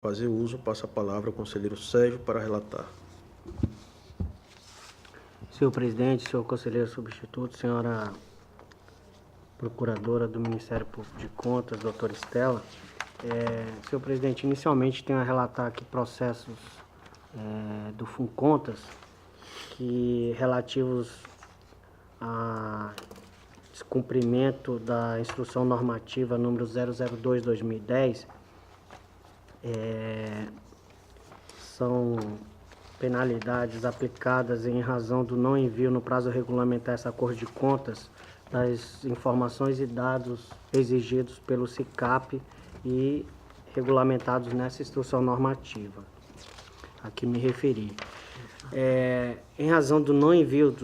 fazer uso, passa a palavra ao conselheiro Sérgio para relatar. Senhor presidente, senhor conselheiro substituto, senhora procuradora do Ministério Público de Contas, doutora Estela. Senhor presidente, inicialmente tenho a relatar aqui processos do FUNCONTAS que relativos a descumprimento da instrução normativa número 002/2010, são penalidades aplicadas em razão do não envio no prazo regulamentar essa Corte de Contas das informações e dados exigidos pelo SICAP e regulamentados nessa instrução normativa a que me referi. Em razão do não envio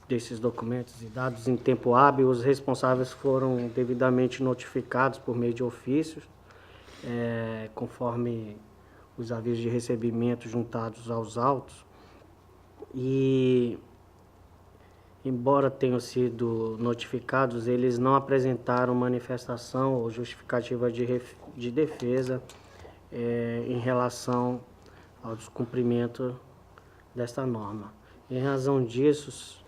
desses documentos e dados em tempo hábil, os responsáveis foram devidamente notificados por meio de ofícios, conforme os avisos de recebimento juntados aos autos, e embora tenham sido notificados, eles não apresentaram manifestação ou justificativa de defesa em relação ao descumprimento desta norma. Em razão disso,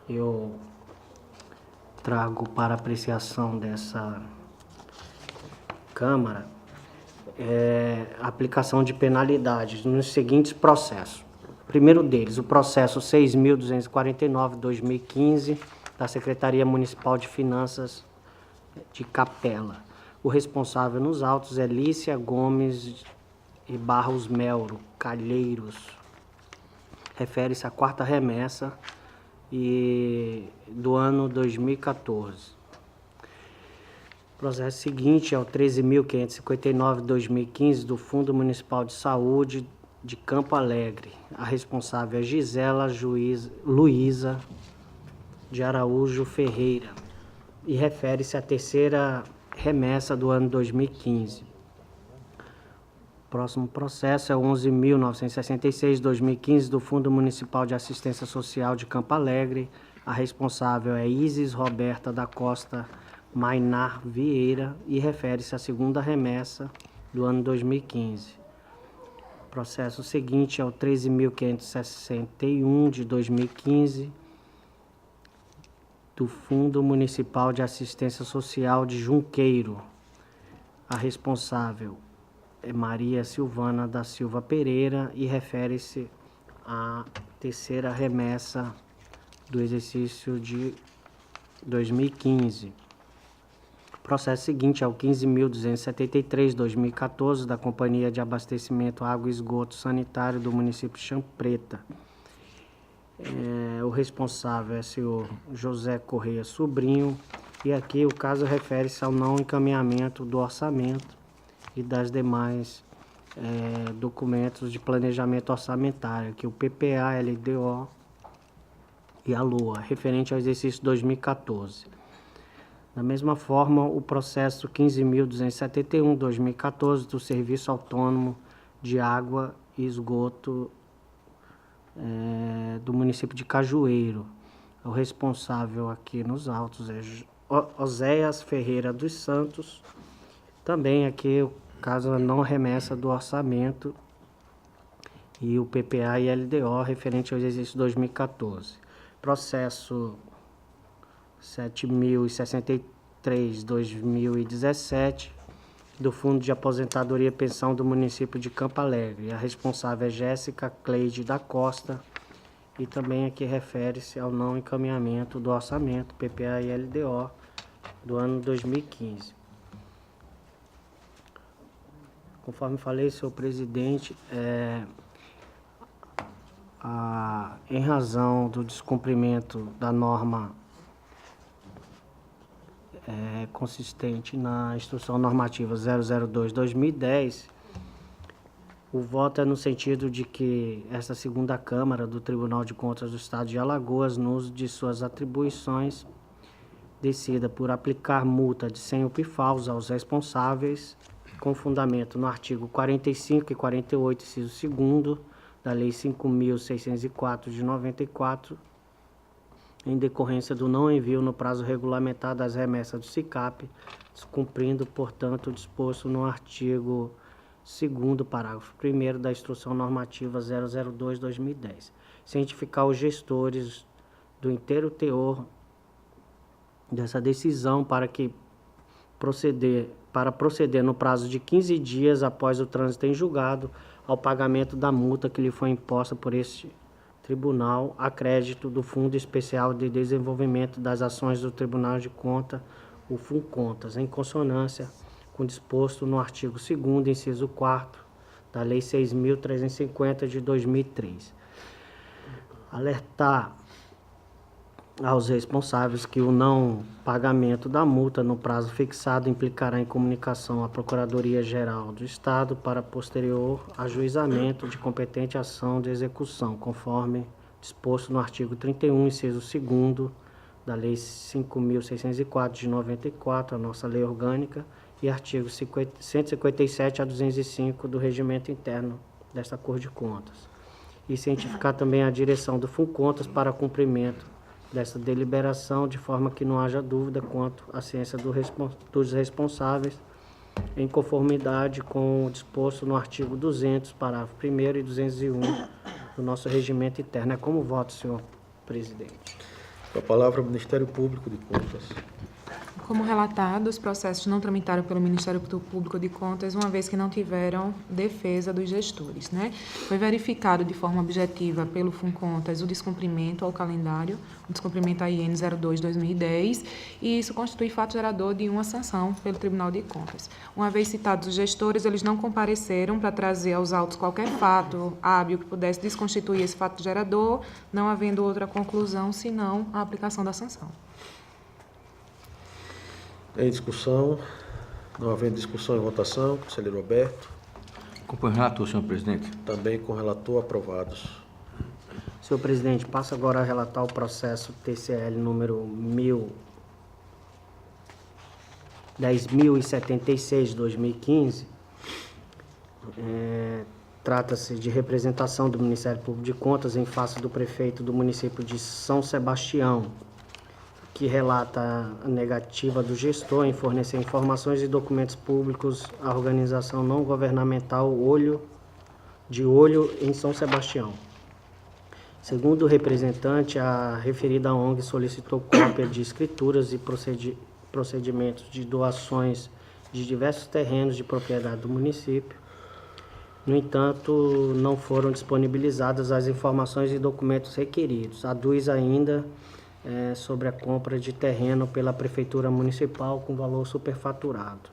eu trago para apreciação dessa Câmara a aplicação de penalidades nos seguintes processos. O primeiro deles, o processo 6.249/2015 da Secretaria Municipal de Finanças de Capela. O responsável nos autos é Lícia Gomes e Barros Melro Calheiros. Refere-se à quarta remessa do ano 2014. O processo seguinte é o 13.559/2015 do Fundo Municipal de Saúde de Campo Alegre. A responsável é Gisela Luísa de Araújo Ferreira e refere-se à terceira remessa do ano 2015. O próximo processo é o 11.966/2015 do Fundo Municipal de Assistência Social de Campo Alegre. A responsável é Isis Roberta da Costa Mainar Vieira e refere-se à segunda remessa do ano 2015. O processo seguinte é o 13.561 de 2015 do Fundo Municipal de Assistência Social de Junqueiro. A responsável é Maria Silvana da Silva Pereira e refere-se à terceira remessa do exercício de 2015. O processo seguinte é o 15.273/2014 da Companhia de Abastecimento Água e Esgoto Sanitário do município de Champreta. O responsável é o senhor José Correia Sobrinho e aqui o caso refere-se ao não encaminhamento do orçamento e das demais documentos de planejamento orçamentário, que o PPA, LDO e a LOA, referente ao exercício 2014. Da mesma forma, o processo 15.271/2014 do Serviço Autônomo de Água e Esgoto do município de Cajueiro. O responsável aqui nos autos é Oséias Ferreira dos Santos. Também aqui o caso não remessa do orçamento e o PPA e LDO referente ao exercício 2014. Processo 7.063/2017 do Fundo de Aposentadoria e Pensão do município de Campo Alegre. A responsável é Jéssica Cleide da Costa e também aqui refere-se ao não encaminhamento do orçamento, PPA e LDO do ano 2015. Conforme falei, senhor presidente, em razão do descumprimento da norma consistente na Instrução Normativa 002/2010, o voto é no sentido de que esta segunda Câmara do Tribunal de Contas do Estado de Alagoas, no uso de suas atribuições, decida por aplicar multa de 100 UPFAUs aos responsáveis, com fundamento no artigo 45 e 48, inciso 2º, da Lei 5.604 de 94, em decorrência do não envio no prazo regulamentar das remessas do SICAP, descumprindo, portanto, o disposto no artigo 2º, parágrafo 1º da Instrução Normativa 002/2010. Cientificar os gestores do inteiro teor dessa decisão para proceder no prazo de 15 dias após o trânsito em julgado ao pagamento da multa que lhe foi imposta por este Tribunal a crédito do Fundo Especial de Desenvolvimento das Ações do Tribunal de Contas, o FUNCONTAS, em consonância com o disposto no artigo 2º, inciso 4º, da Lei 6.350 de 2003. Alertar aos responsáveis que o não pagamento da multa no prazo fixado implicará em comunicação à Procuradoria-Geral do Estado para posterior ajuizamento de competente ação de execução, conforme disposto no artigo 31, inciso 2º da Lei 5.604 de 94, a nossa lei orgânica, e artigo 157 a 205 do Regimento Interno desta Corte de Contas. E cientificar também a direção do FUNCONTAS para cumprimento dessa deliberação, de forma que não haja dúvida quanto à ciência dos responsáveis, em conformidade com o disposto no artigo 200, parágrafo 1º e 201 do nosso regimento interno. É como voto, senhor presidente. Com a palavra, o Ministério Público de Contas. Como relatado, os processos não tramitaram pelo Ministério Público de Contas, uma vez que não tiveram defesa dos gestores, né? Foi verificado de forma objetiva pelo FUNCONTAS o descumprimento ao calendário, o descumprimento à IN 02/2010, e isso constitui fato gerador de uma sanção pelo Tribunal de Contas. Uma vez citados os gestores, eles não compareceram para trazer aos autos qualquer fato hábil que pudesse desconstituir esse fato gerador, não havendo outra conclusão senão a aplicação da sanção. Em discussão, não havendo discussão em votação, conselheiro Roberto. Acompanho o relator, senhor presidente. Também com o relator, aprovados. Senhor presidente, passo agora a relatar o processo TCL número 10.076 de 2015. Trata-se de representação do Ministério Público de Contas em face do prefeito do município de São Sebastião, que relata a negativa do gestor em fornecer informações e documentos públicos à organização não governamental Olho em São Sebastião. Segundo o representante, a referida ONG solicitou cópia de escrituras e procedimentos de doações de diversos terrenos de propriedade do município. No entanto, não foram disponibilizadas as informações e documentos requeridos. Aduz ainda sobre a compra de terreno pela Prefeitura Municipal com valor superfaturado.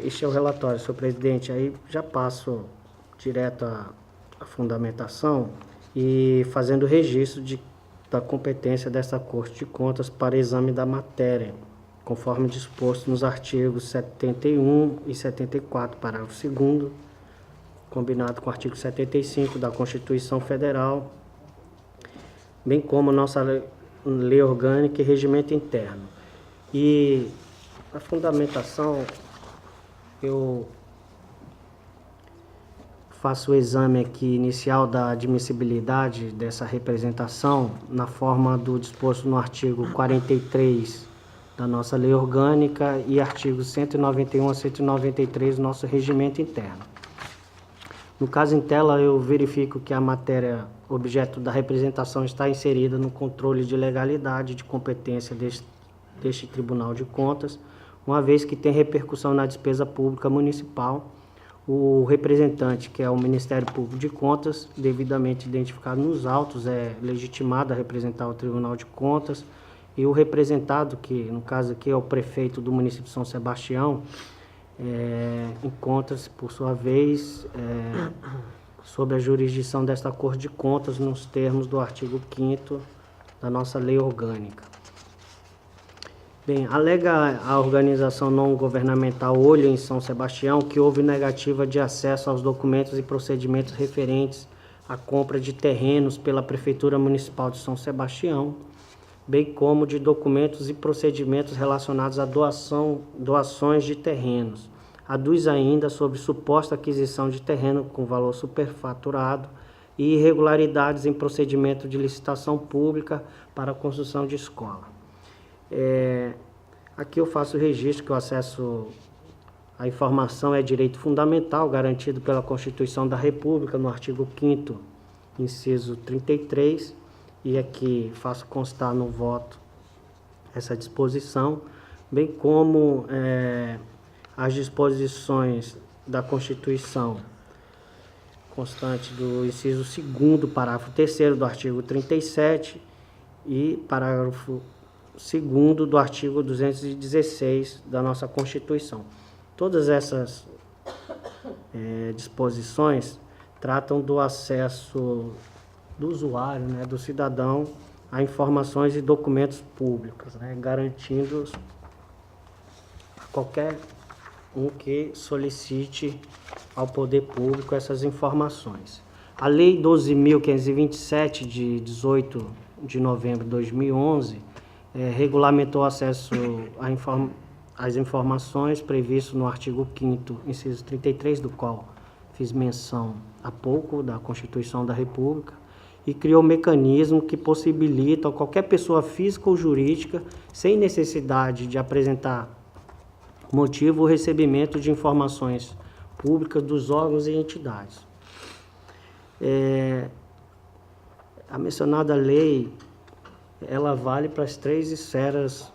Este é o relatório, senhor presidente. Aí já passo direto à fundamentação e fazendo registro da competência desta Corte de Contas para exame da matéria, conforme disposto nos artigos 71 e 74, parágrafo 2º, combinado com o artigo 75 da Constituição Federal, bem como nossa lei orgânica e regimento interno. E a fundamentação, eu faço o exame aqui inicial da admissibilidade dessa representação na forma do disposto no artigo 43 da nossa lei orgânica e artigos 191 a 193 do nosso regimento interno. No caso em tela, eu verifico que a matéria objeto da representação está inserida no controle de legalidade de competência deste Tribunal de Contas, uma vez que tem repercussão na despesa pública municipal. O representante, que é o Ministério Público de Contas, devidamente identificado nos autos, é legitimado a representar o Tribunal de Contas, e o representado, que no caso aqui é o prefeito do município de São Sebastião, encontra-se, por sua vez, sob a jurisdição desta Corte de Contas, nos termos do artigo 5º da nossa lei orgânica. Bem, alega a organização não governamental Olho em São Sebastião que houve negativa de acesso aos documentos e procedimentos referentes à compra de terrenos pela Prefeitura Municipal de São Sebastião, bem como de documentos e procedimentos relacionados à doações de terrenos. Aduz ainda sobre suposta aquisição de terreno com valor superfaturado e irregularidades em procedimento de licitação pública para a construção de escola. Aqui eu faço o registro que o acesso A informação é direito fundamental garantido pela Constituição da República, no artigo 5º, inciso 33, e aqui faço constar no voto essa disposição, bem como as disposições da Constituição, constante do inciso 2º, parágrafo 3º do artigo 37 e parágrafo 2º do artigo 216 da nossa Constituição. Todas essas disposições tratam do acesso do usuário, né, do cidadão, a informações e documentos públicos, né, garantindo a qualquer um que solicite ao poder público essas informações. A Lei 12.527, de 18 de novembro de 2011, regulamentou o acesso às informações previsto no artigo 5º, inciso 33, do qual fiz menção há pouco, da Constituição da República, e criou um mecanismo que possibilita a qualquer pessoa física ou jurídica, sem necessidade de apresentar motivo, o recebimento de informações públicas dos órgãos e entidades. A mencionada lei, ela vale para as 3 esferas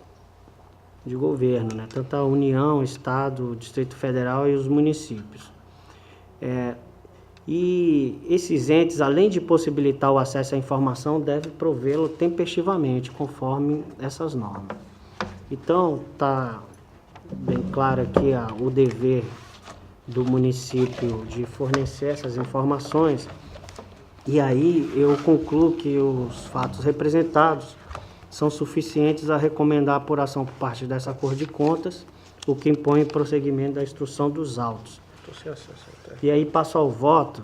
de governo, né? Tanto a União, Estado, Distrito Federal e os municípios. E esses entes, além de possibilitar o acesso à informação, devem provê-lo tempestivamente, conforme essas normas. Então, está bem claro aqui o dever do município de fornecer essas informações, e aí eu concluo que os fatos representados são suficientes a recomendar a apuração por parte dessa Corte de Contas, o que impõe o prosseguimento da instrução dos autos. E aí passo ao voto,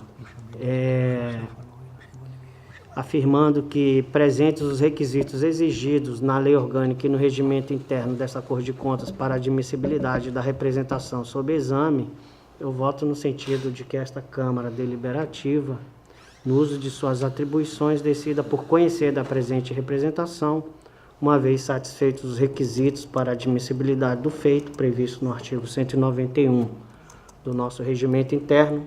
afirmando que, presentes os requisitos exigidos na lei orgânica e no regimento interno dessa Corte de Contas para a admissibilidade da representação sob exame, eu voto no sentido de que esta Câmara Deliberativa, no uso de suas atribuições, decida por conhecer da presente representação, uma vez satisfeitos os requisitos para a admissibilidade do feito, previsto no artigo 191 do nosso regimento interno,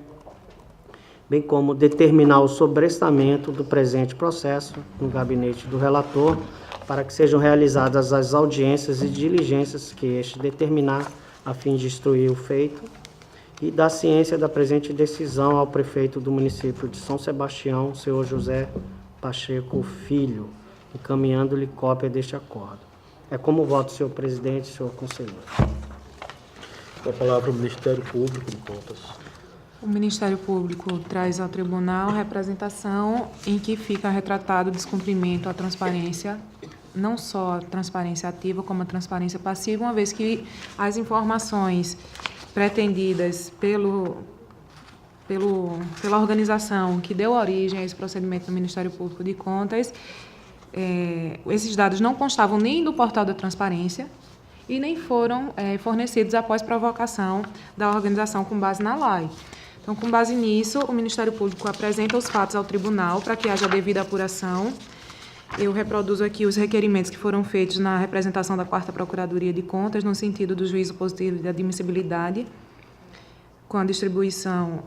bem como determinar o sobrestamento do presente processo no gabinete do relator, para que sejam realizadas as audiências e diligências que este determinar, a fim de instruir o feito, e dar ciência da presente decisão ao prefeito do município de São Sebastião, senhor José Pacheco Filho, encaminhando-lhe cópia deste acordo. É como voto, senhor presidente, senhor conselheiro. Com a palavra o Ministério Público de Contas. O Ministério Público traz ao tribunal representação em que fica retratado o descumprimento à transparência, não só a transparência ativa, como a transparência passiva, uma vez que as informações pretendidas pela organização que deu origem a esse procedimento do Ministério Público de Contas, esses dados não constavam nem do portal da transparência e nem foram fornecidos após provocação da organização com base na lei. Então, com base nisso, o Ministério Público apresenta os fatos ao tribunal para que haja devida apuração. Eu reproduzo aqui os requerimentos que foram feitos na representação da 4ª Procuradoria de Contas, no sentido do juízo positivo de admissibilidade, com a distribuição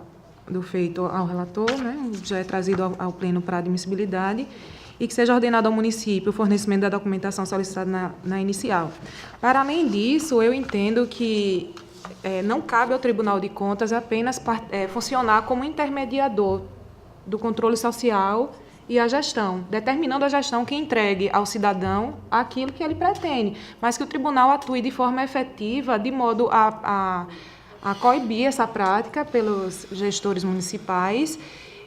do feito ao relator, né, já é trazido ao pleno para admissibilidade, e que seja ordenado ao município o fornecimento da documentação solicitada na inicial. Para além disso, eu entendo que não cabe ao Tribunal de Contas apenas funcionar como intermediador do controle social e a gestão, determinando a gestão que entregue ao cidadão aquilo que ele pretende, mas que o tribunal atue de forma efetiva, de modo a coibir essa prática pelos gestores municipais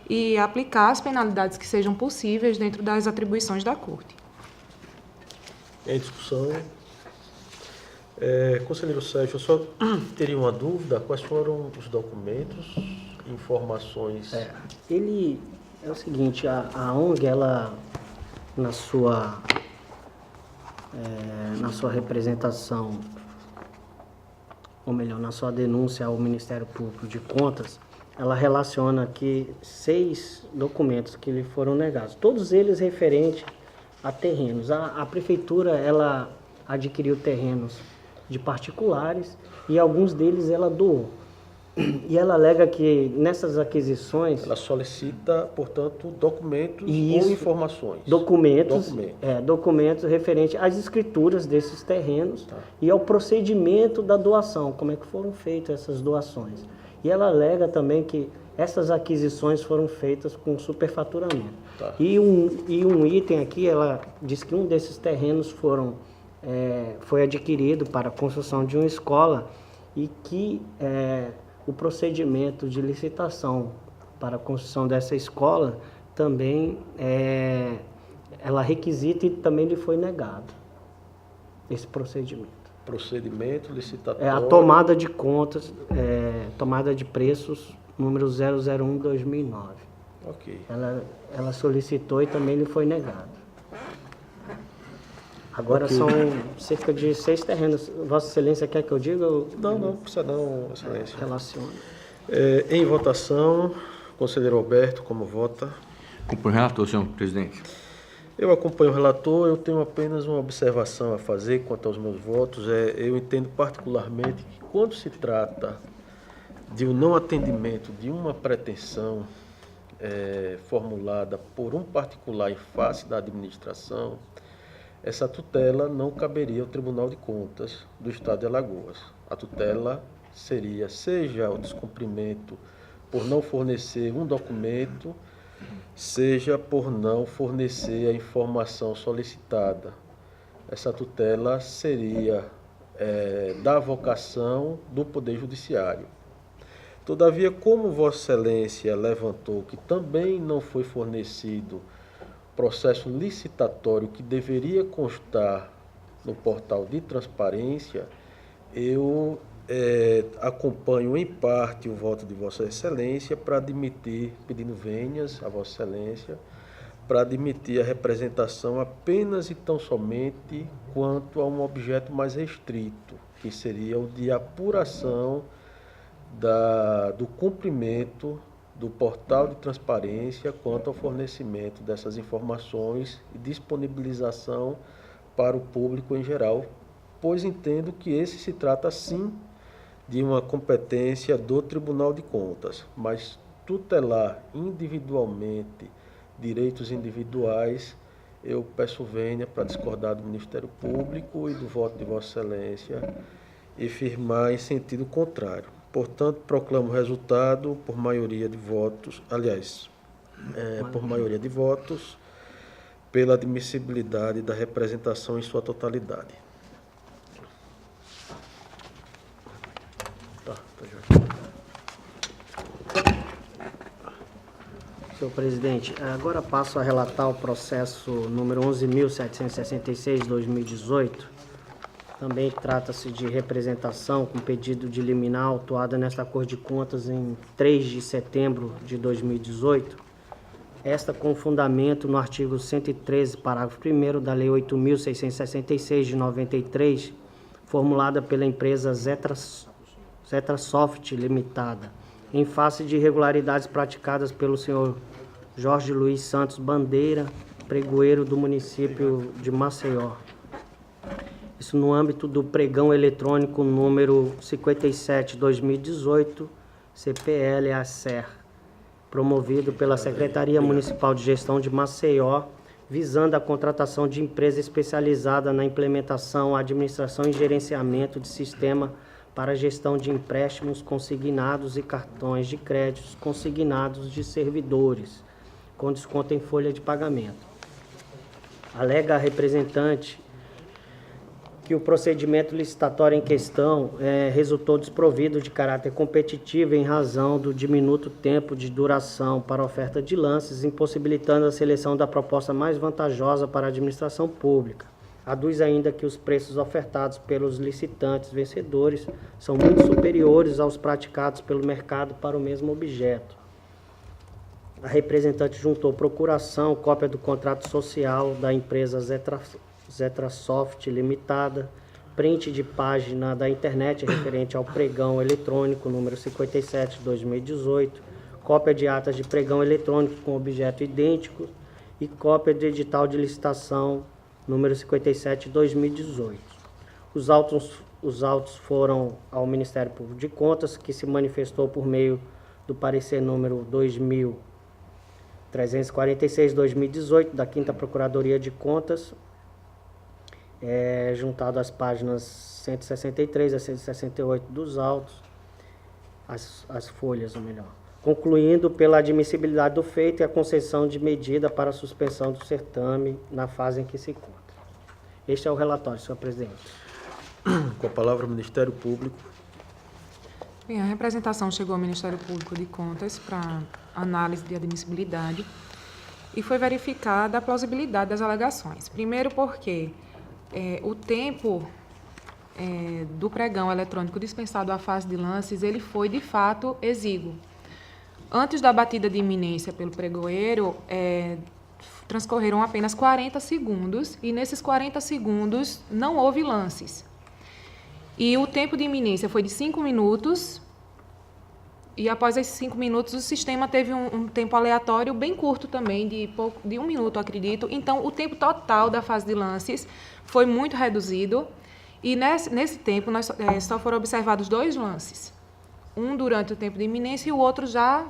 e aplicar as penalidades que sejam possíveis dentro das atribuições da Corte. Em discussão. Conselheiro Sérgio, eu só teria uma dúvida: quais foram os documentos, informações? Ele é o seguinte, a ONG, ela, na sua representação, ou melhor, na sua denúncia ao Ministério Público de Contas, ela relaciona aqui 6 documentos que lhe foram negados, todos eles referentes a terrenos. A prefeitura, ela adquiriu terrenos de particulares e alguns deles ela doou. E ela alega que nessas aquisições... Ela solicita, portanto, documentos Isso. ou informações. Documentos referentes às escrituras desses terrenos e ao procedimento da doação, como é que foram feitas essas doações. E ela alega também que essas aquisições foram feitas com superfaturamento. Tá. E um item aqui, ela diz que um desses terrenos foi adquirido para a construção de uma escola e que o procedimento de licitação para a construção dessa escola também ela requisita e também lhe foi negado esse procedimento. Procedimento licitatório. A tomada de contas, tomada de preços, número 001/2009. Ok. Ela solicitou e também lhe foi negado. Agora Ok. são cerca de 6 terrenos. Vossa Excelência quer que eu diga? Não precisa não, Excelência. Relaciona. Em votação, conselheiro Alberto, como vota? Acompanho o relator, senhor presidente. Eu acompanho o relator, eu tenho apenas uma observação a fazer quanto aos meus votos. Eu entendo particularmente que quando se trata de um não atendimento de uma pretensão formulada por um particular em face da administração, essa tutela não caberia ao Tribunal de Contas do Estado de Alagoas. A tutela seria, seja o descumprimento por não fornecer um documento, seja por não fornecer a informação solicitada. Essa tutela seria da vocação do Poder Judiciário. Todavia, como Vossa Excelência levantou que também não foi fornecido processo licitatório que deveria constar no portal de transparência, eu acompanho em parte o voto de Vossa Excelência para admitir, pedindo vênias a Vossa Excelência, para admitir a representação apenas e tão somente quanto a um objeto mais restrito, que seria o de apuração do cumprimento do portal de transparência quanto ao fornecimento dessas informações e disponibilização para o público em geral, pois entendo que esse se trata sim de uma competência do Tribunal de Contas, mas tutelar individualmente direitos individuais, eu peço vênia para discordar do Ministério Público e do voto de Vossa Excelência e firmar em sentido contrário. Portanto, proclamo o resultado por maioria de votos, por maioria de votos, pela admissibilidade da representação em sua totalidade. Senhor presidente, agora passo a relatar o processo número 11.766/2018. Também trata-se de representação com pedido de liminar autuada nesta Corte de Contas em 3 de setembro de 2018. Esta com fundamento no artigo 113, parágrafo 1º da Lei 8.666 de 93, formulada pela empresa Zetrasoft Limitada, em face de irregularidades praticadas pelo senhor Jorge Luiz Santos Bandeira, pregoeiro do município de Maceió. Isso no âmbito do pregão eletrônico número 57/2018, CPL-ACER, promovido pela Secretaria Municipal de Gestão de Maceió, visando a contratação de empresa especializada na implementação, administração e gerenciamento de sistema para gestão de empréstimos consignados e cartões de créditos consignados de servidores, com desconto em folha de pagamento. Alega a representante que o procedimento licitatório em questão resultou desprovido de caráter competitivo em razão do diminuto tempo de duração para a oferta de lances, impossibilitando a seleção da proposta mais vantajosa para a administração pública. Aduz ainda que os preços ofertados pelos licitantes vencedores são muito superiores aos praticados pelo mercado para o mesmo objeto. A representante juntou procuração, cópia do contrato social da empresa Zetrasoft Limitada, print de página da internet referente ao pregão eletrônico número 57/2018, cópia de atas de pregão eletrônico com objeto idêntico e cópia de edital de licitação número 57/2018. Os autos os autos foram ao Ministério Público de Contas, que se manifestou por meio do parecer número 2346/2018 da 5ª Procuradoria de Contas, juntado às páginas 163 a 168 dos autos, as folhas, ou melhor, concluindo pela admissibilidade do feito e a concessão de medida para a suspensão do certame na fase em que se encontra. Este é o relatório, senhor presidente. Com a palavra o Ministério Público. Bem, a representação chegou ao Ministério Público de Contas para análise de admissibilidade e foi verificada a plausibilidade das alegações. Primeiro porque o tempo do pregão eletrônico dispensado à fase de lances, ele foi, de fato, exíguo. Antes da batida de iminência pelo pregoeiro, transcorreram apenas 40 segundos e, nesses 40 segundos, não houve lances. E o tempo de iminência foi de 5 minutos e, após esses 5 minutos, o sistema teve um tempo aleatório bem curto também, de 1 minuto, acredito. Então, o tempo total da fase de lances foi muito reduzido e, nesse tempo, só foram observados 2 lances. Um durante o tempo de iminência e o outro já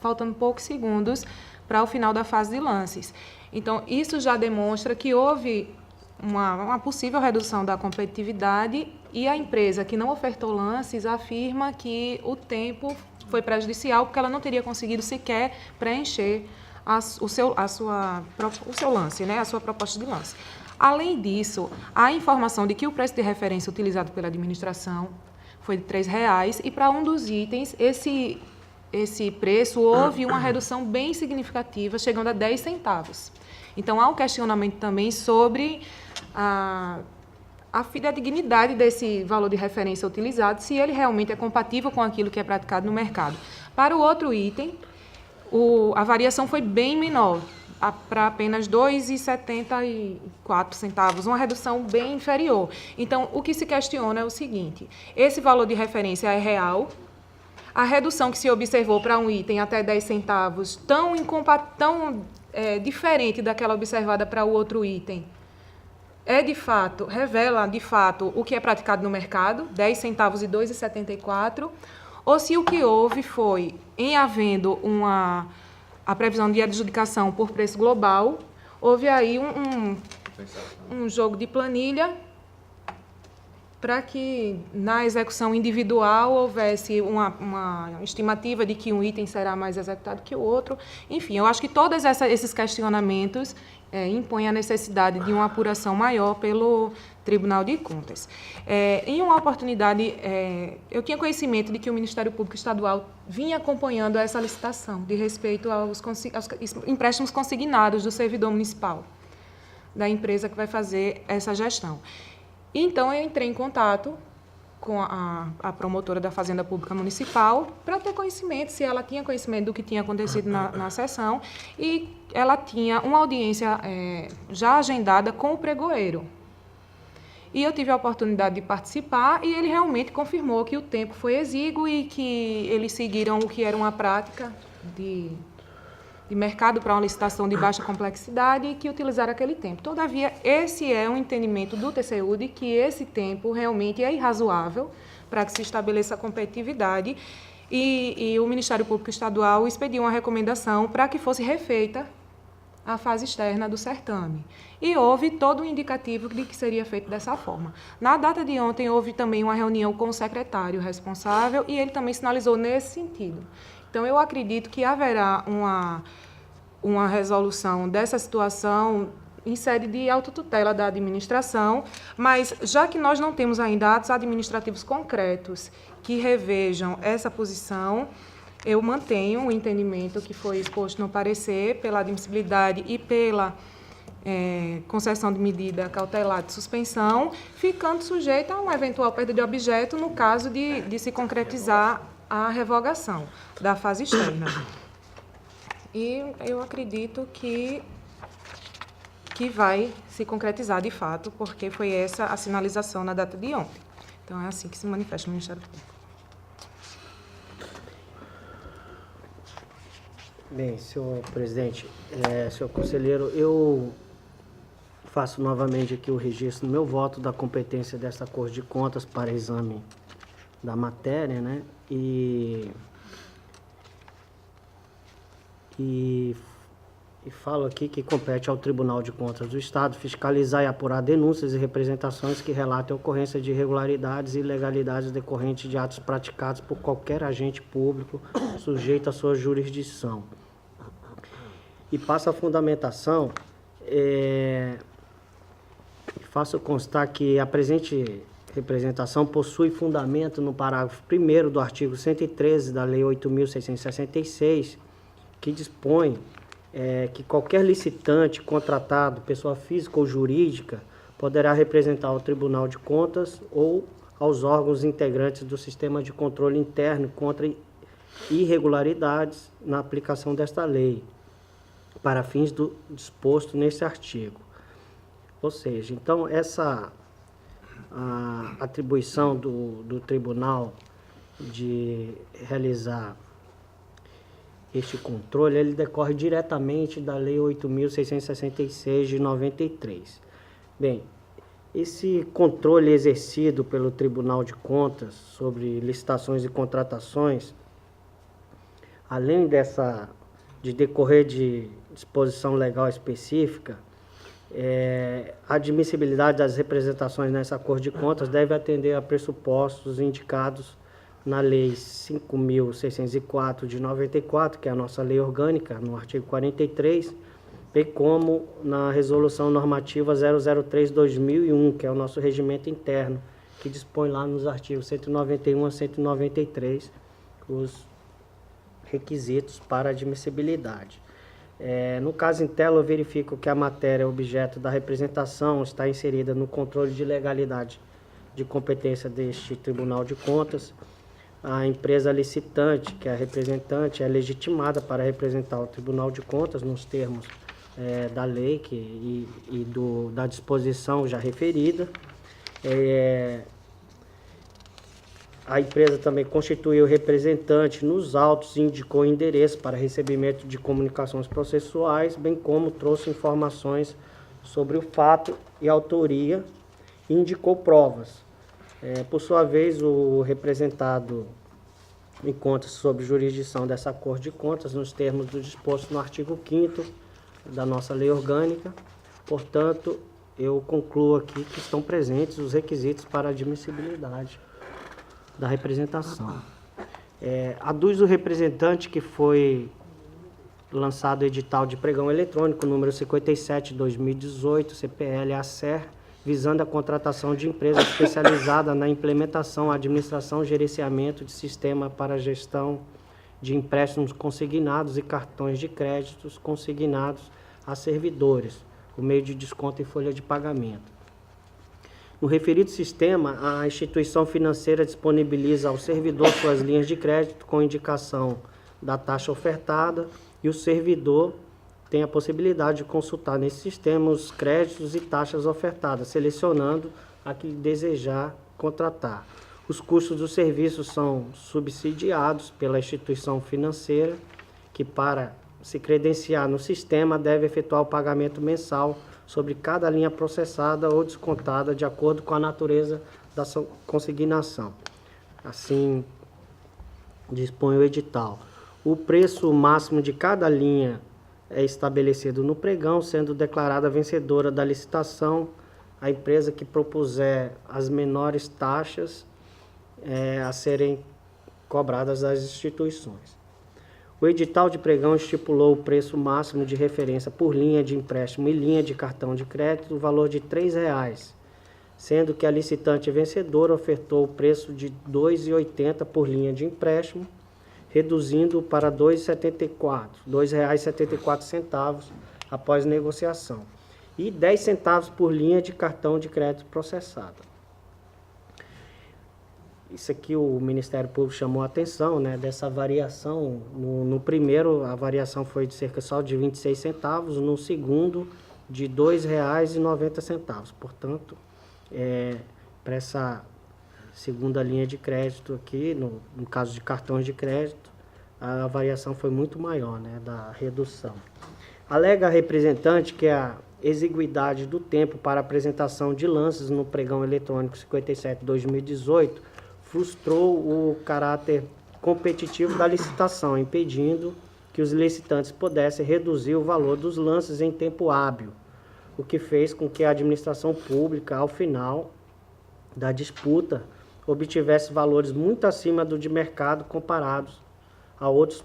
faltando poucos segundos para o final da fase de lances. Então, isso já demonstra que houve uma possível redução da competitividade e a empresa que não ofertou lances afirma que o tempo foi prejudicial porque ela não teria conseguido sequer preencher o seu lance, né, a sua proposta de lance. Além disso, há informação de que o preço de referência utilizado pela administração foi de R$ 3,00 e para um dos itens, esse preço houve uma redução bem significativa, chegando a 10 centavos. Então, há um questionamento também sobre a fidedignidade desse valor de referência utilizado, se ele realmente é compatível com aquilo que é praticado no mercado. Para o outro item, a variação foi bem menor, para apenas R$ 2,74, uma redução bem inferior. Então, o que se questiona é o seguinte: esse valor de referência é real? A redução que se observou para um item até 10 centavos, tão diferente daquela observada para o outro item, revela de fato o que é praticado no mercado, 10 centavos e 2,74, ou se o que houve foi, em havendo a previsão de adjudicação por preço global, houve aí um jogo de planilha para que na execução individual houvesse uma estimativa de que um item será mais executado que o outro. Enfim, eu acho que todos esses questionamentos impõem a necessidade de uma apuração maior pelo Tribunal de Contas. Em uma oportunidade, eu tinha conhecimento de que o Ministério Público Estadual vinha acompanhando essa licitação de respeito aos empréstimos consignados do servidor municipal, da empresa que vai fazer essa gestão. Então, eu entrei em contato com a promotora da Fazenda Pública Municipal para ter conhecimento, se ela tinha conhecimento do que tinha acontecido na sessão, e ela tinha uma audiência já agendada com o pregoeiro. E eu tive a oportunidade de participar e ele realmente confirmou que o tempo foi exíguo e que eles seguiram o que era uma prática de mercado para uma licitação de baixa complexidade e que utilizaram aquele tempo. Todavia, esse é um entendimento do TCU de que esse tempo realmente é irrazoável para que se estabeleça a competitividade e o Ministério Público Estadual expediu uma recomendação para que fosse refeita a fase externa do certame. E houve todo um indicativo de que seria feito dessa forma. Na data de ontem, houve também uma reunião com o secretário responsável e ele também sinalizou nesse sentido. Então, eu acredito que haverá uma resolução dessa situação em sede de autotutela da administração, mas já que nós não temos ainda atos administrativos concretos que revejam essa posição, eu mantenho o entendimento que foi exposto no parecer pela admissibilidade e pela concessão de medida cautelar de suspensão, ficando sujeita a uma eventual perda de objeto no caso de se concretizar a revogação da fase externa. E eu acredito que vai se concretizar de fato, porque foi essa a sinalização na data de ontem. Então, é assim que se manifesta o Ministério Público. Bem, senhor presidente, senhor conselheiro, eu Faço novamente aqui o registro do meu voto da competência desta Corte de Contas para exame da matéria, né? E falo aqui que compete ao Tribunal de Contas do Estado fiscalizar e apurar denúncias e representações que relatem a ocorrência de irregularidades e ilegalidades decorrentes de atos praticados por qualquer agente público sujeito à sua jurisdição. E passo a fundamentação, faço constar que a presente representação possui fundamento no parágrafo 1º do artigo 113 da Lei 8.666, que dispõe que qualquer licitante, contratado, pessoa física ou jurídica, poderá representar ao Tribunal de Contas ou aos órgãos integrantes do sistema de controle interno contra irregularidades na aplicação desta lei, para fins do disposto nesse artigo. Ou seja, então, essa atribuição do Tribunal de realizar este controle, ele decorre diretamente da Lei 8.666 de 93. Bem, esse controle exercido pelo Tribunal de Contas sobre licitações e contratações, além de decorrer de disposição legal específica, a admissibilidade das representações nessa Corte de Contas deve atender a pressupostos indicados na Lei 5.604 de 94, que é a nossa lei orgânica, no artigo 43, bem como na Resolução Normativa 003/2001, que é o nosso regimento interno, que dispõe lá nos artigos 191 a 193 os requisitos para admissibilidade. No caso em tela, eu verifico que a matéria objeto da representação está inserida no controle de legalidade de competência deste Tribunal de Contas. A empresa licitante, que é a representante, é legitimada para representar o Tribunal de Contas nos termos da lei da disposição já referida. A empresa também constituiu representante nos autos e indicou endereço para recebimento de comunicações processuais, bem como trouxe informações sobre o fato e autoria e indicou provas. Por sua vez, o representado encontra-se sob jurisdição dessa Corte de Contas nos termos do disposto no artigo 5º da nossa lei orgânica. Portanto, eu concluo aqui que estão presentes os requisitos para admissibilidade da representação. Aduz o representante que foi lançado o edital de pregão eletrônico número 57/2018, CPL-ACER, visando a contratação de empresa especializada na implementação, administração e gerenciamento de sistema para gestão de empréstimos consignados e cartões de créditos consignados a servidores, por meio de desconto em folha de pagamento. No referido sistema, a instituição financeira disponibiliza ao servidor suas linhas de crédito com indicação da taxa ofertada e o servidor tem a possibilidade de consultar nesse sistema os créditos e taxas ofertadas, selecionando a que desejar contratar. Os custos do serviço são subsidiados pela instituição financeira, que para se credenciar no sistema deve efetuar o pagamento mensal sobre cada linha processada ou descontada de acordo com a natureza da consignação. Assim dispõe o edital. O preço máximo de cada linha é estabelecido no pregão, sendo declarada vencedora da licitação a empresa que propuser as menores taxas a serem cobradas das instituições. O edital de pregão estipulou o preço máximo de referência por linha de empréstimo e linha de cartão de crédito, o valor de R$ 3,00, sendo que a licitante vencedora ofertou o preço de R$ 2,80 por linha de empréstimo, reduzindo para R$ 2,74 após negociação, e 10 centavos por linha de cartão de crédito processada. Isso aqui o Ministério Público chamou a atenção, né, dessa variação. No primeiro, a variação foi de cerca só de 26 centavos, no segundo, de R$ 2,90. Portanto, para essa segunda linha de crédito aqui, no caso de cartões de crédito, a variação foi muito maior, né, da redução. Alega a representante que a exiguidade do tempo para apresentação de lances no pregão eletrônico 57/2018 frustrou o caráter competitivo da licitação, impedindo que os licitantes pudessem reduzir o valor dos lances em tempo hábil, o que fez com que a administração pública, ao final da disputa, obtivesse valores muito acima do de mercado comparados a outros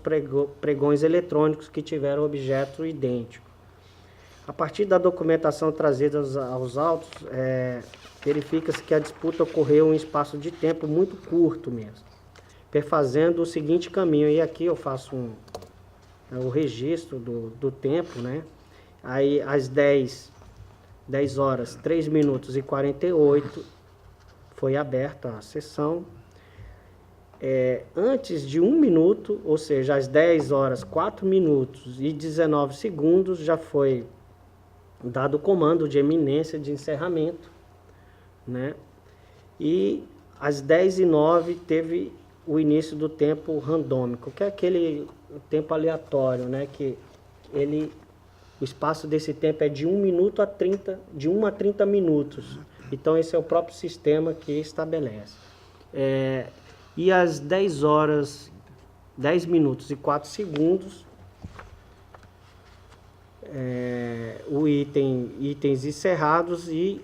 pregões eletrônicos que tiveram objeto idêntico. A partir da documentação trazida aos autos, verifica-se que a disputa ocorreu em espaço de tempo muito curto mesmo, perfazendo o seguinte caminho, e aqui eu faço o registro do tempo, né? Aí às 10 horas, 3 minutos e 48, foi aberta a sessão. Antes de 1 minuto, ou seja, às 10 horas, 4 minutos e 19 segundos, já foi dado o comando de eminência de encerramento, né? E às 10h09 teve o início do tempo randômico, que é aquele tempo aleatório, né? Que o espaço desse tempo é de 1 minuto a 30 minutos. Então esse é o próprio sistema que estabelece. E às 10 horas, 10 minutos e 4 segundos, itens encerrados, e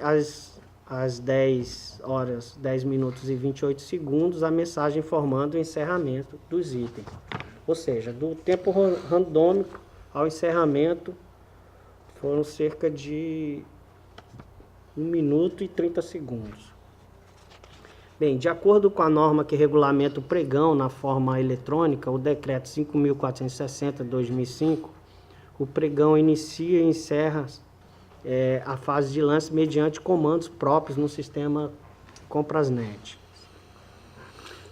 às 10 horas, 10 minutos e 28 segundos, a mensagem informando o encerramento dos itens. Ou seja, do tempo randômico ao encerramento foram cerca de 1 minuto e 30 segundos. Bem, de acordo com a norma que regulamenta o pregão na forma eletrônica, o decreto 5.460/2005, o pregão inicia e encerra a fase de lance mediante comandos próprios no sistema Comprasnet.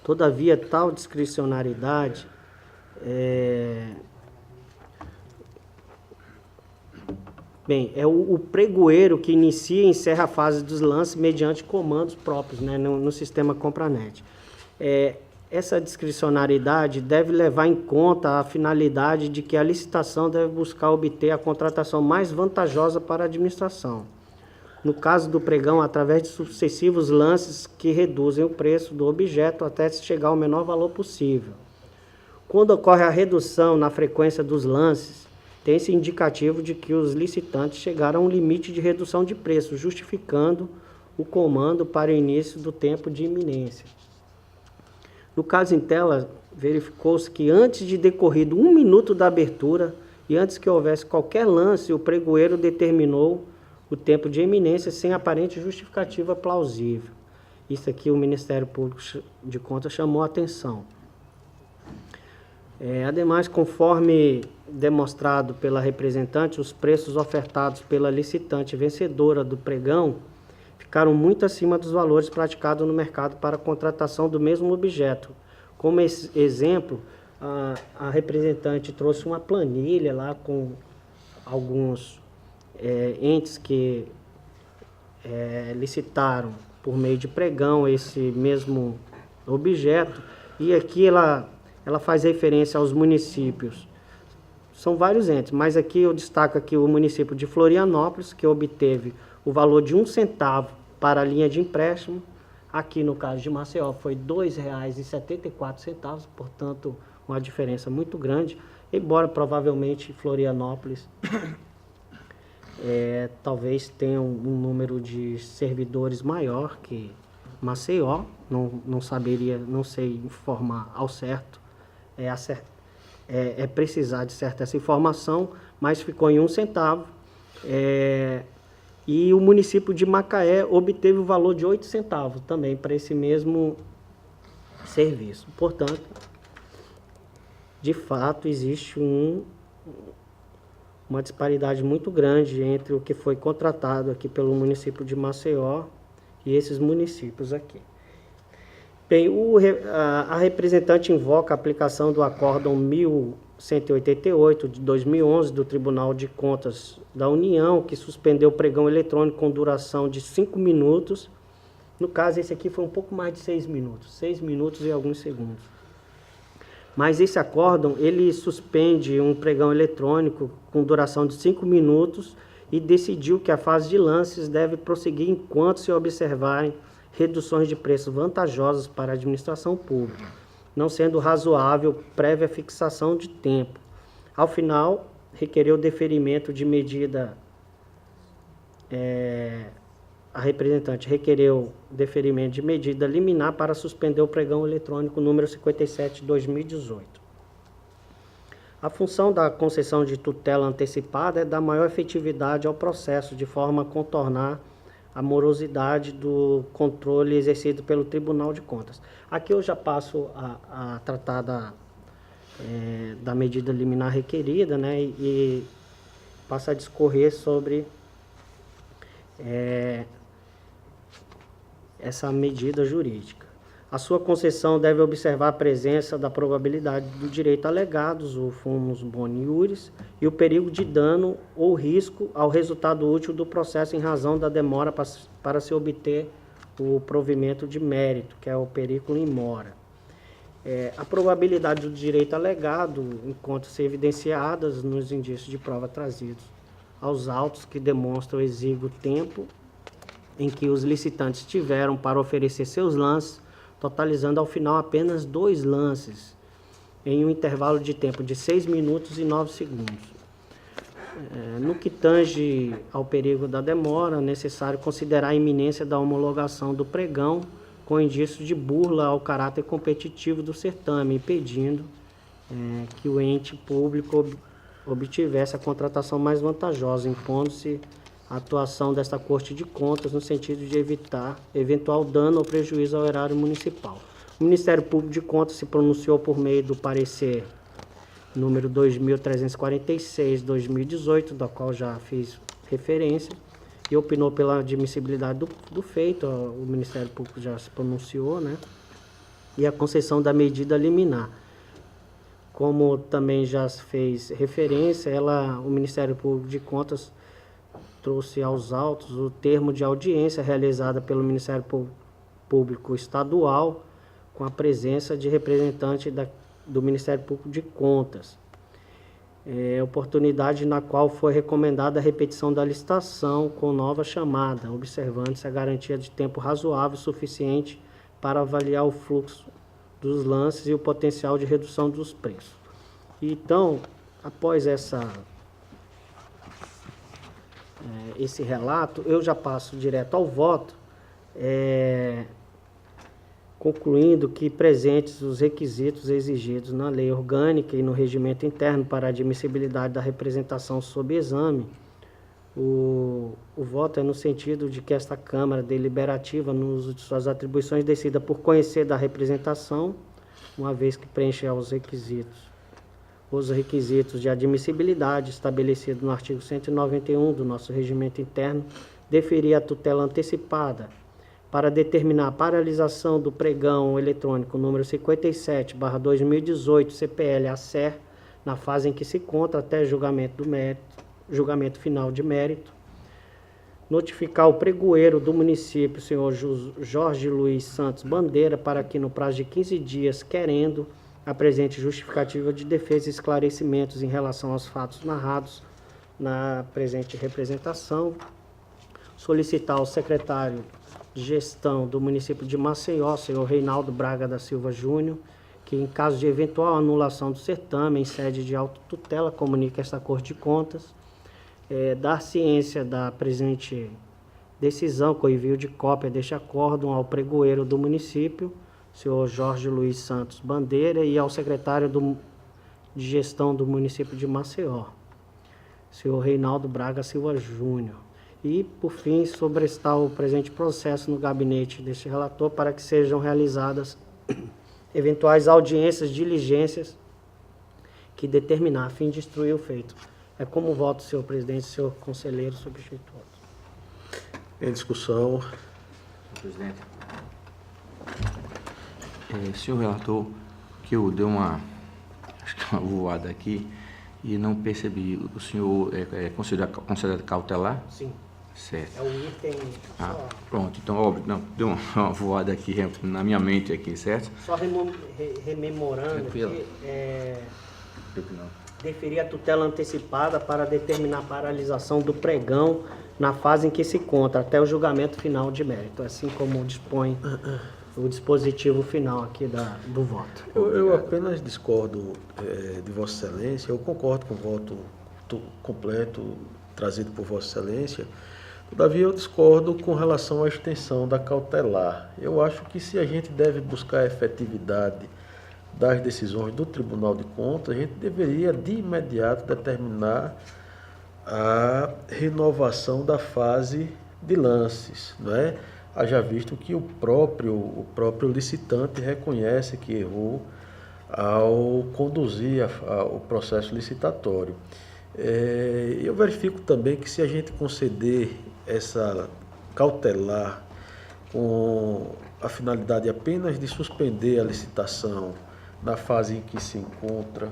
Todavia, tal discricionariedade é o pregoeiro que inicia e encerra a fase dos lances mediante comandos próprios, né, no sistema Compranet. Essa discricionariedade deve levar em conta a finalidade de que a licitação deve buscar obter a contratação mais vantajosa para a administração. No caso do pregão, através de sucessivos lances que reduzem o preço do objeto até se chegar ao menor valor possível. Quando ocorre a redução na frequência dos lances, tem-se indicativo de que os licitantes chegaram a um limite de redução de preço, justificando o comando para o início do tempo de iminência. No caso em tela, verificou-se que antes de decorrido 1 minuto da abertura e antes que houvesse qualquer lance, o pregoeiro determinou o tempo de iminência sem aparente justificativa plausível. Isso aqui o Ministério Público de Contas chamou a atenção. Ademais, conforme demonstrado pela representante, os preços ofertados pela licitante vencedora do pregão ficaram muito acima dos valores praticados no mercado para a contratação do mesmo objeto. Como exemplo, a representante trouxe uma planilha lá com alguns entes que licitaram por meio de pregão esse mesmo objeto, e aqui ela faz referência aos municípios. São vários entes, mas aqui eu destaco aqui o município de Florianópolis, que obteve o valor de 1 centavo para a linha de empréstimo. Aqui no caso de Maceió foi R$ 2,74, portanto uma diferença muito grande, embora provavelmente Florianópolis talvez tenha um número de servidores maior que Maceió, não sei informar ao certo, precisar de certa essa informação, mas ficou em 1 centavo. E o município de Macaé obteve o valor de 8 centavos também para esse mesmo serviço. Portanto, de fato, existe uma disparidade muito grande entre o que foi contratado aqui pelo município de Maceió e esses municípios aqui. Bem, a representante invoca a aplicação do Acórdão 1188 de 2011 do Tribunal de Contas da União, que suspendeu o pregão eletrônico com duração de 5 minutos. No caso, esse aqui foi um pouco mais de 6 minutos, 6 minutos e alguns segundos. Mas esse acórdão, ele suspende um pregão eletrônico com duração de 5 minutos e decidiu que a fase de lances deve prosseguir enquanto se observarem reduções de preços vantajosas para a administração pública, não sendo razoável prévia fixação de tempo. Ao final, requereu deferimento de medida, a representante requereu deferimento de medida liminar para suspender o pregão eletrônico número 57/2018. A função da concessão de tutela antecipada é dar maior efetividade ao processo, de forma a contornar a morosidade do controle exercido pelo Tribunal de Contas. Aqui eu já passo a tratar da medida liminar requerida, né, e passo a discorrer sobre essa medida jurídica. A sua concessão deve observar a presença da probabilidade do direito alegados, o fumus boni iuris, e o perigo de dano ou risco ao resultado útil do processo em razão da demora para se obter o provimento de mérito, que é o periculum in mora. A probabilidade do direito alegado encontra-se evidenciadas nos indícios de prova trazidos aos autos, que demonstram o exíguo tempo em que os licitantes tiveram para oferecer seus lances, totalizando ao final apenas 2 lances, em um intervalo de tempo de 6 minutos e 9 segundos. No que tange ao perigo da demora, é necessário considerar a iminência da homologação do pregão, com indício de burla ao caráter competitivo do certame, impedindo que o ente público obtivesse a contratação mais vantajosa, impondo-se a atuação desta Corte de Contas no sentido de evitar eventual dano ou prejuízo ao erário municipal. O Ministério Público de Contas se pronunciou por meio do parecer número 2346/2018, da qual já fiz referência, e opinou pela admissibilidade do feito. O Ministério Público já se pronunciou, né? E a concessão da medida liminar. Como também já fez referência, o Ministério Público de Contas trouxe aos autos o termo de audiência realizada pelo Ministério Público Estadual, com a presença de representante do Ministério Público de Contas. Oportunidade na qual foi recomendada a repetição da licitação com nova chamada, observando-se a garantia de tempo razoável suficiente para avaliar o fluxo dos lances e o potencial de redução dos preços. Então, após esse relato, eu já passo direto ao voto, concluindo que, presentes os requisitos exigidos na lei orgânica e no regimento interno para a admissibilidade da representação sob exame, o voto é no sentido de que esta Câmara Deliberativa, no uso de suas atribuições, decida por conhecer da representação, uma vez que preenche os requisitos de admissibilidade estabelecidos no artigo 191 do nosso regimento interno, deferir a tutela antecipada para determinar a paralisação do pregão eletrônico número 57/2018 CPL ACER, na fase em que se encontra até julgamento final de mérito. Notificar o pregoeiro do município, senhor Jorge Luiz Santos Bandeira, para que no prazo de 15 dias, querendo, apresente justificativa de defesa e esclarecimentos em relação aos fatos narrados na presente representação. Solicitar ao secretário de Gestão do município de Maceió, senhor Reinaldo Braga da Silva Júnior, que em caso de eventual anulação do certame em sede de autotutela, comunique esta Corte de Contas. Dar ciência da presente decisão com envio de cópia deste acórdão ao pregoeiro do município, senhor Jorge Luiz Santos Bandeira, e ao secretário de Gestão do município de Maceió, senhor Reinaldo Braga Silva Júnior. E, por fim, sobrestar o presente processo no gabinete deste relator para que sejam realizadas eventuais audiências, diligências que determinar, a fim de instruir o feito. É como voto, senhor presidente, senhor conselheiro substituto. Em discussão. Presidente. Senhor relator, que eu dei uma voada aqui e não percebi. O senhor é considerado cautelar? Sim. Certo. É o item. Pronto, então, óbvio, não, deu uma voada aqui na minha mente aqui, certo? Só rememorando Tranquilo. aqui, tribunal. Deferir a tutela antecipada para determinar a paralisação do pregão na fase em que se encontra, até o julgamento final de mérito, assim como dispõe o dispositivo final aqui do voto. Eu apenas discordo de Vossa Excelência, eu concordo com o voto completo trazido por Vossa Excelência, todavia eu discordo com relação à extensão da cautelar. Eu acho que se a gente deve buscar a efetividade das decisões do Tribunal de Contas, a gente deveria de imediato determinar a renovação da fase de lances, não é? Haja visto que o próprio licitante reconhece que errou ao conduzir o processo licitatório. Eu verifico também que se a gente conceder essa cautelar com a finalidade apenas de suspender a licitação na fase em que se encontra,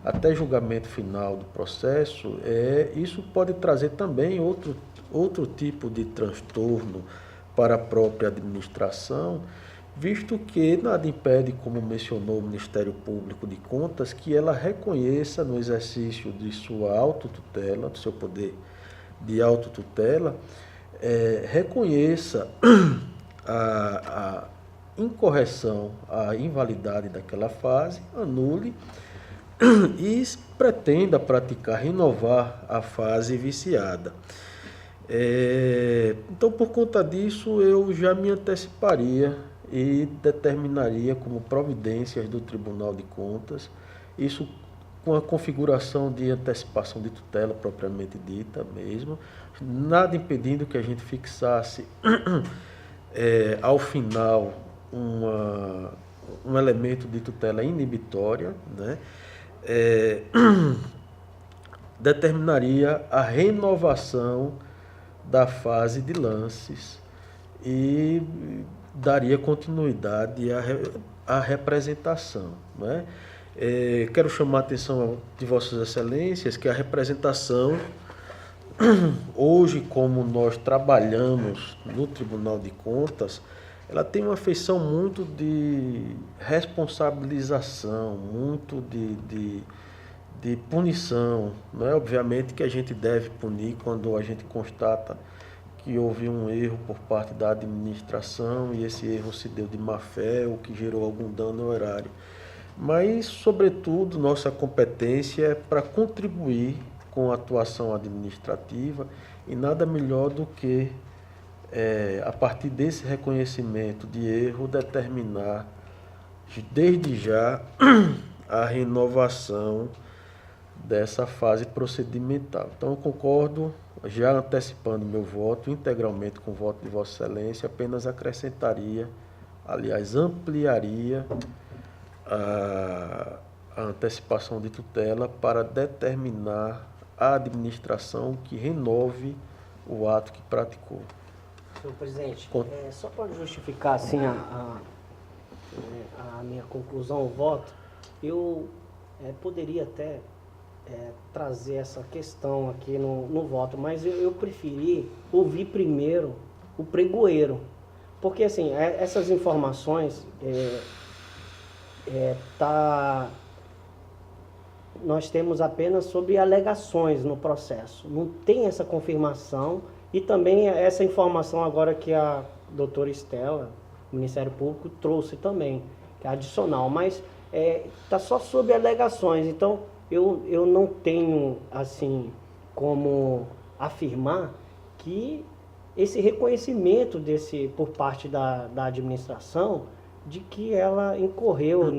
até julgamento final do processo, isso pode trazer também outro tipo de transtorno para a própria administração, visto que nada impede, como mencionou o Ministério Público de Contas, que ela reconheça no exercício de sua autotutela, do seu poder de autotutela, reconheça a incorreção, a invalidade daquela fase, anule e pretenda praticar, renovar a fase viciada. Então, por conta disso, eu já me anteciparia e determinaria como providências do Tribunal de Contas, isso com a configuração de antecipação de tutela propriamente dita mesmo, nada impedindo que a gente fixasse ao final um elemento de tutela inibitória, né? Determinaria a renovação da fase de lances e daria continuidade à representação, né? Quero chamar a atenção de Vossas Excelências que a representação, hoje como nós trabalhamos no Tribunal de Contas, ela tem uma feição muito de responsabilização, muito de punição. Não é obviamente que a gente deve punir quando a gente constata que houve um erro por parte da administração e esse erro se deu de má fé ou que gerou algum dano ao erário. Mas, sobretudo, nossa competência é para contribuir com a atuação administrativa e nada melhor do que, a partir desse reconhecimento de erro, determinar desde já a renovação dessa fase procedimental. Então, eu concordo, já antecipando meu voto, integralmente com o voto de Vossa Excelência, apenas acrescentaria, aliás, ampliaria a antecipação de tutela para determinar a administração que renove o ato que praticou. Senhor presidente, só para justificar assim a minha conclusão, o voto, eu poderia até trazer essa questão aqui no voto, mas eu preferi ouvir primeiro o pregoeiro, porque assim, essas informações nós temos apenas sobre alegações no processo, não tem essa confirmação. E também essa informação agora que a doutora Estela, o Ministério Público, trouxe também, que é adicional, mas está só sob alegações. Então, eu não tenho, assim, como afirmar que esse reconhecimento por parte da administração de que ela incorreu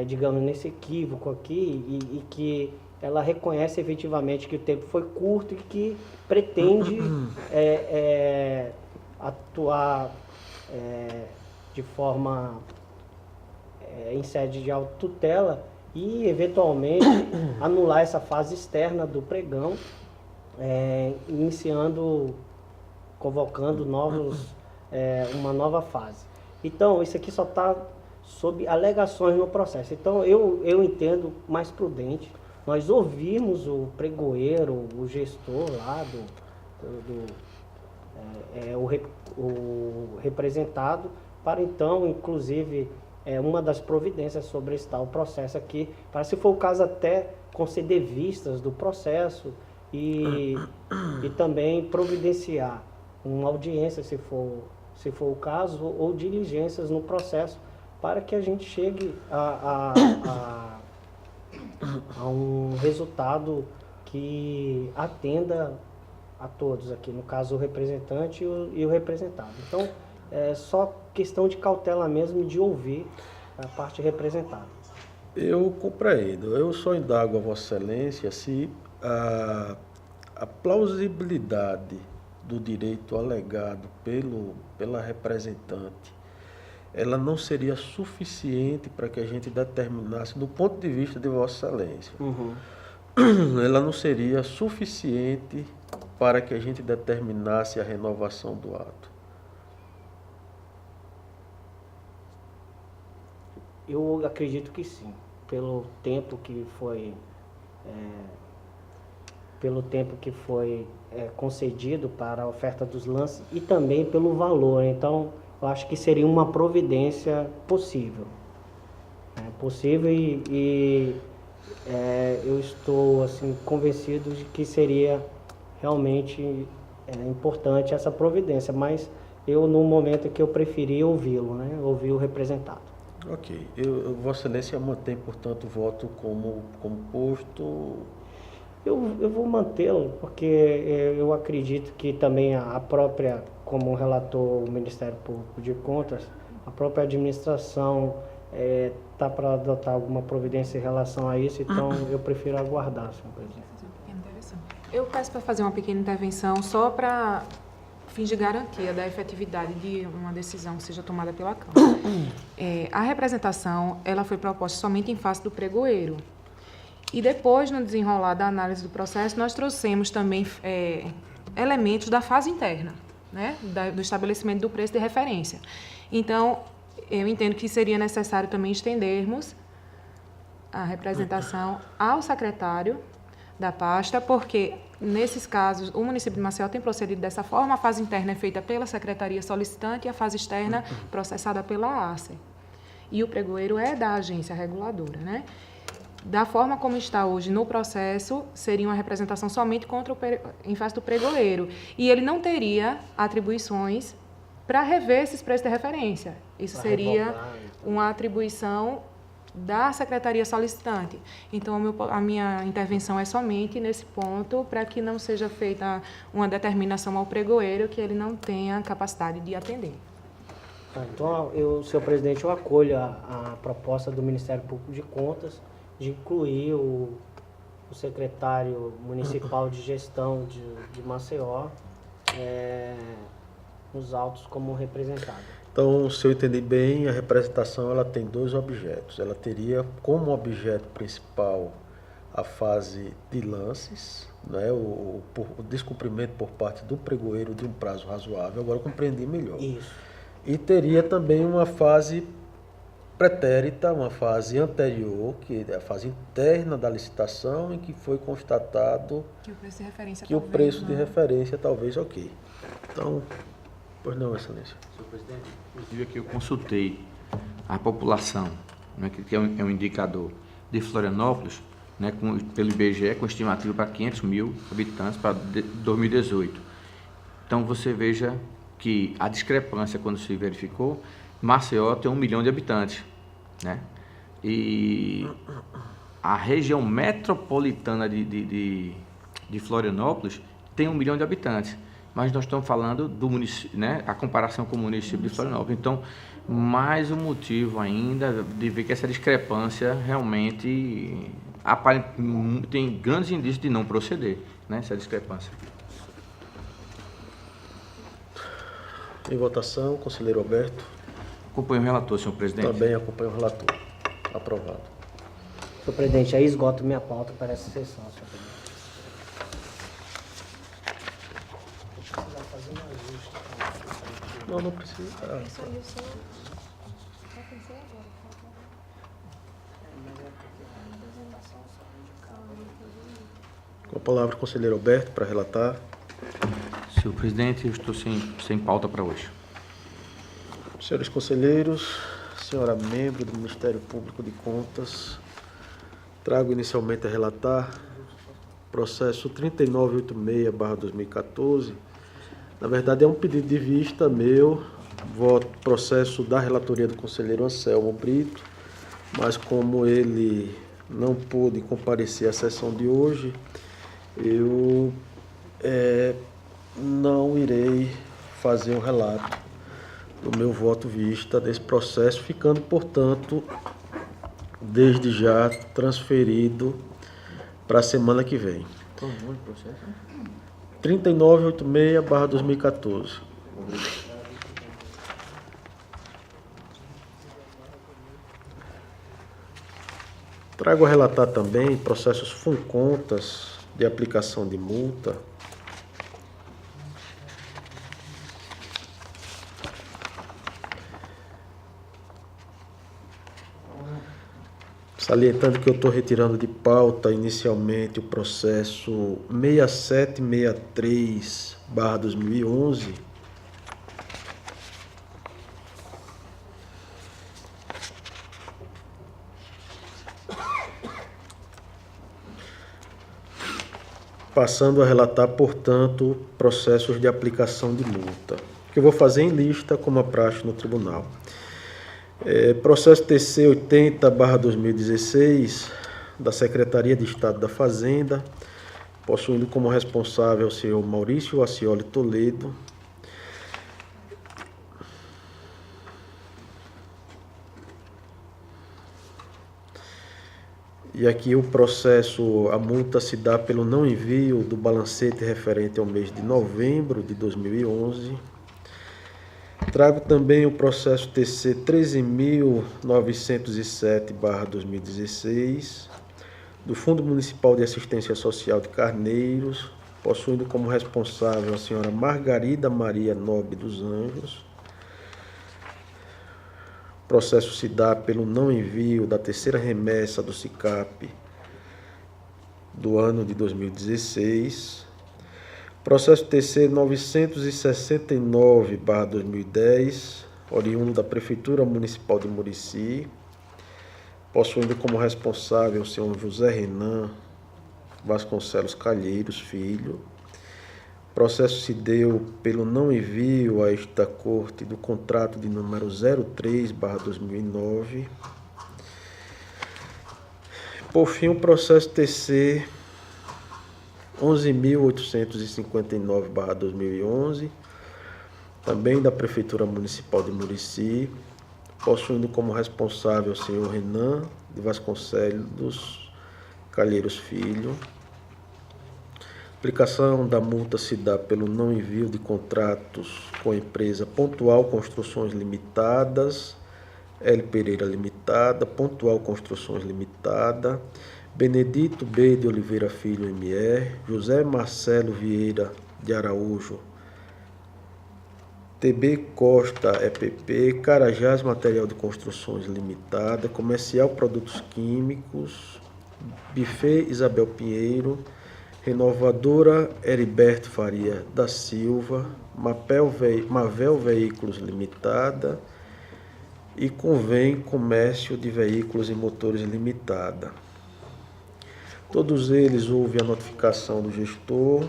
digamos, nesse equívoco aqui e que ela reconhece efetivamente que o tempo foi curto e que pretende atuar de forma em sede de autotutela e, eventualmente, anular essa fase externa do pregão, convocando uma nova fase. Então, isso aqui só está sob alegações no processo. Então, eu entendo mais prudente nós ouvirmos o pregoeiro, o gestor lá, o representado, para então, inclusive, uma das providências sobre esse tal processo aqui, para, se for o caso, até conceder vistas do processo e também providenciar uma audiência, se for o caso, ou diligências no processo, para que a gente chegue a um resultado que atenda a todos aqui, no caso o representante e o representado. Então, é só questão de cautela mesmo, de ouvir a parte representada. Eu compreendo. Eu só indago a Vossa Excelência se a plausibilidade do direito alegado pela representante, ela não seria suficiente para que a gente determinasse, do ponto de vista de Vossa Excelência, ela não seria suficiente para que a gente determinasse a renovação do ato. Eu acredito que sim, pelo tempo que foi concedido para a oferta dos lances e também pelo valor. Então, eu acho que seria uma providência possível. E eu estou assim, convencido de que seria realmente importante essa providência, mas eu, no momento que eu preferi ouvi-lo, ouvir o representado. Ok. Vossa Excelência mantém, portanto, o voto como posto? Eu vou mantê-lo, porque eu acredito que também a própria, como relatou o Ministério Público de Contas, a própria administração está para adotar alguma providência em relação a isso, então eu prefiro aguardar, senhor presidente. Eu peço para fazer uma pequena intervenção só para fins de garantia da efetividade de uma decisão que seja tomada pela Câmara. A representação ela foi proposta somente em face do pregoeiro. E depois, no desenrolar da análise do processo, nós trouxemos também elementos da fase interna, do estabelecimento do preço de referência. Então, eu entendo que seria necessário também estendermos a representação ao secretário da pasta, porque, nesses casos, o município de Maceió tem procedido dessa forma, a fase interna é feita pela secretaria solicitante e a fase externa processada pela ACER. E o pregoeiro é da agência reguladora, Da forma como está hoje no processo, seria uma representação somente em face do pregoeiro. E ele não teria atribuições para rever esses preços de referência. Isso seria uma atribuição da secretaria solicitante. Então, a minha intervenção é somente nesse ponto, para que não seja feita uma determinação ao pregoeiro que ele não tenha capacidade de atender. Então, senhor presidente, eu acolho a proposta do Ministério Público de Contas de incluir o secretário municipal de gestão de Maceió nos autos como representado. Então, se eu entendi bem, a representação ela tem dois objetos. Ela teria como objeto principal a fase de lances, o descumprimento por parte do pregoeiro de um prazo razoável. Agora eu compreendi melhor. Isso. E teria também uma fase pretérita, uma fase anterior, que é a fase interna da licitação, em que foi constatado que o preço de referência talvez ok. Então, pois não, Excelência. Senhor presidente, inclusive aqui eu consultei a população, que é um indicador de Florianópolis, pelo IBGE, com estimativa para 500 mil habitantes para 2018. Então, você veja que a discrepância, quando se verificou, Maceió tem 1 milhão de habitantes, E a região metropolitana de Florianópolis tem 1 milhão de habitantes, mas nós estamos falando do município, a comparação com o município de Florianópolis. Então, mais um motivo ainda de ver que essa discrepância realmente tem grandes indícios de não proceder, essa discrepância. Em votação, conselheiro Alberto. Acompanho o relator, senhor presidente. Também acompanho o relator. Aprovado. Senhor presidente, aí esgoto minha pauta para essa sessão, senhor presidente. Não precisa. Com a palavra, conselheiro Alberto, para relatar. Senhor presidente, eu estou sem pauta para hoje. Senhores conselheiros, senhora membro do Ministério Público de Contas, trago inicialmente a relatar processo 3986/2014. Na verdade, é um pedido de vista meu, processo da relatoria do conselheiro Anselmo Brito, mas como ele não pôde comparecer à sessão de hoje, eu não irei fazer um relato do meu voto vista desse processo, ficando, portanto, desde já transferido para a semana que vem. 3986/2014. Trago a relatar também processos FUNCONTAS de aplicação de multa. Salientando que eu estou retirando de pauta inicialmente o processo 6763/2011, passando a relatar, portanto, processos de aplicação de multa, que eu vou fazer em lista como a praxe no tribunal. Processo TC 80/2016, da Secretaria de Estado da Fazenda, possuindo como responsável o senhor Maurício Acioli Toledo. E aqui o processo, a multa se dá pelo não envio do balancete referente ao mês de novembro de 2011. Trago também o processo TC 13.907/2016, do Fundo Municipal de Assistência Social de Carneiros, possuindo como responsável a senhora Margarida Maria Nobre dos Anjos. O processo se dá pelo não envio da terceira remessa do SICAP do ano de 2016. Processo TC 969/2010, oriundo da Prefeitura Municipal de Murici, possuindo como responsável o senhor José Renan Vasconcelos Calheiros Filho. O processo se deu pelo não envio a esta Corte do contrato de número 03/2009. Por fim, o processo TC 11.859/2011, também da Prefeitura Municipal de Murici, possuindo como responsável o senhor Renan de Vasconcelos Calheiros Filho. A aplicação da multa se dá pelo não envio de contratos com a empresa Pontual Construções Limitadas, L. Pereira Limitada, Pontual Construções Limitada, Benedito B. de Oliveira Filho, MR, José Marcelo Vieira de Araújo, TB Costa, EPP, Carajás Material de Construções Limitada, Comercial Produtos Químicos, Buffet Isabel Pinheiro, Renovadora Heriberto Faria da Silva, Mavel Veículos Limitada e Convém Comércio de Veículos e Motores Limitada. Todos eles houve a notificação do gestor,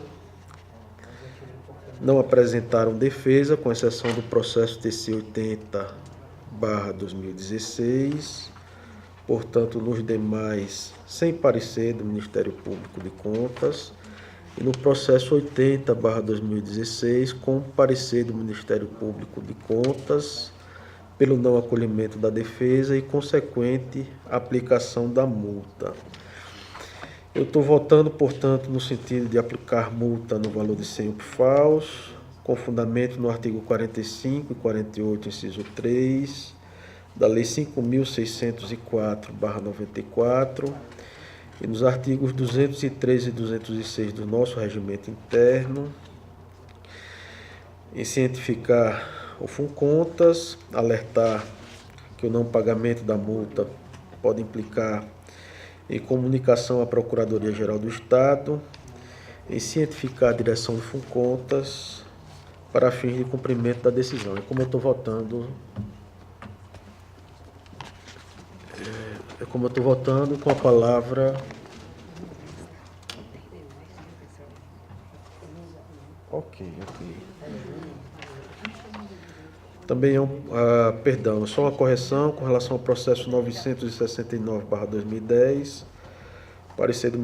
não apresentaram defesa, com exceção do processo TC 80/2016, portanto, nos demais, sem parecer do Ministério Público de Contas, e no processo 80/2016, com parecer do Ministério Público de Contas, pelo não acolhimento da defesa e consequente aplicação da multa. Eu estou votando, portanto, no sentido de aplicar multa no valor de 100 UPFAUs, com fundamento no artigo 45 e 48, inciso 3, da Lei 5.604/94, e nos artigos 203 e 206 do nosso regimento interno, em cientificar o FUNCONTAS, alertar que o não pagamento da multa pode implicar em comunicação à Procuradoria-Geral do Estado, em cientificar a direção do FUNCONTAS para fins de cumprimento da decisão. E como eu estou votando como eu estou votando, com a palavra... Ok. Também perdão, só uma correção com relação ao processo 969/2010, parecer do